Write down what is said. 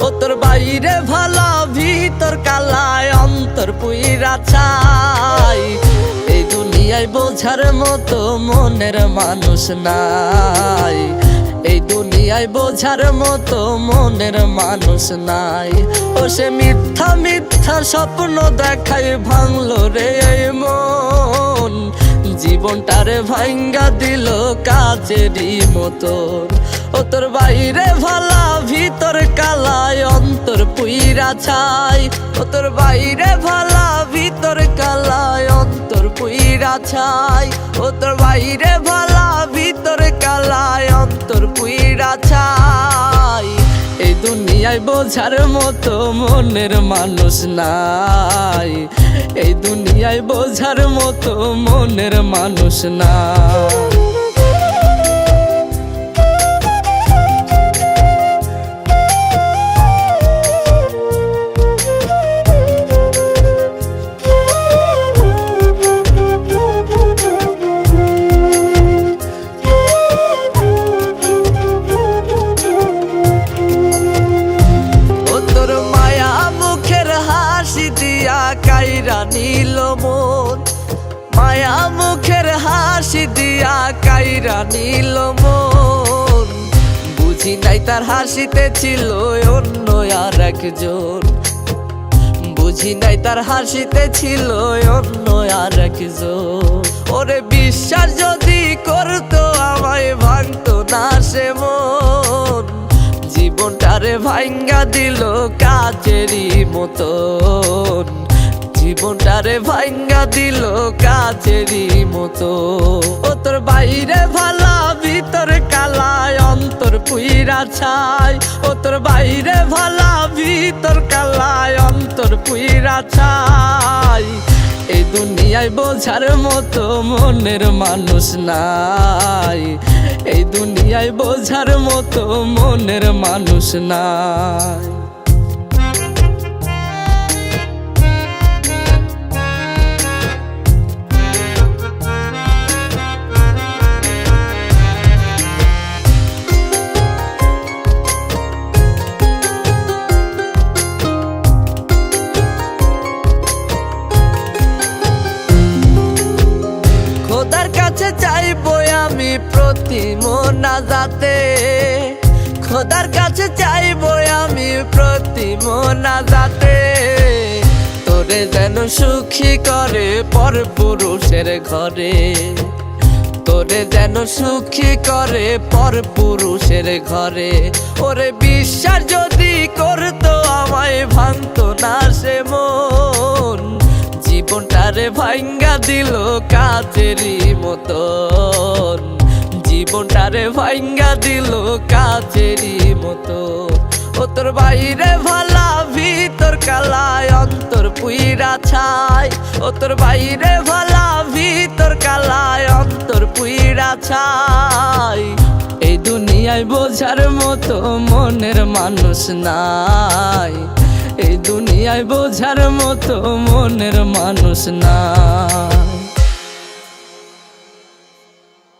ও তোর বাইরে ভালা ভিতর কালায় অন্তর পুইরা ছাই। এই দুনিয়ায় বোঝার মতো মনের মানুষ নাই, এই দুনিয়ায় বোঝার মতো মনের মানুষ নাই। ও সে মিথ্যা মিথ্যা স্বপ্ন দেখায় ভাঙলো রে এই মন, জীবনটারে ভাঙ্গা দিল কাচেরই মতন। ও তোর বাইরে ভালা ভিতর কালায় অন্তর পুইরা ছাই। ও তোর বাইরে ভালা ভিতর কালায় অন্তর পুইরা ছাই। ও তোর বাইরে ভালা ভিতর কালায় অন্তর পুইরা ছাই। এই দুনিয়ায় বোঝার মতো মনের মানুষ নাই, এই দুনিয়ায় বোঝার মতো মনের মানুষ নাই। কাইরা নীল মন, মায়া মুখের হাসি দিয়া কাইরা নীল মন। বুঝি নাই তার হাসিতে ছিল অন্য আর একজন, বুঝি নাই তার হাসিতে ছিল অন্য আর একজন। ওরে বিশ্বাস যদি করতো আমায় ভাঙতো না সে মন, জীবনটারে ভাঙ্গা দিল কাচেরই মতন, জীবনটারে ভাঙ্গা দিল কাচেরই মতো। ও তোর বাইরে ভালা ভিতর কালায় অন্তর পুইরা ছাই। ও তোর বাইরে ভালা ভিতর কালায় অন্তর পুইরা ছাই। এই দুনিয়ায় বোঝার মতো মনের মানুষ নাই, এই দুনিয়ায় বোঝার মতো মনের মানুষ নাই। খোদার কাছে চাইবো আমি প্রতি মোনাজাতে, খোদার কাছে চাইবো আমি প্রতি মোনাজাতে। তোরে যেন সুখী করে পরপুরুষের ঘরে, তোরে যেন সুখী করে পরপুরুষের ঘরে। ওরে বিশ্বাস যদি করতো আমায় ভাঙতো না সে মন, জীবনটারে ভাঙ্গা দিল কাচেরই মতন, জীবনটারে ভাঙ্গা দিল কাচেরই মতন। ও তোর বাইরে ভালা ভিতর কালায় অন্তর পুইরা ছাই। ও তোর বাইরে ভালা ভিতর কালায় অন্তর পুইরা ছাই। এই দুনিয়ায় বোঝার মতো মনের মানুষ নাই, এই দুনিয়ায় বোঝার মতো মনের মানুষ নাই।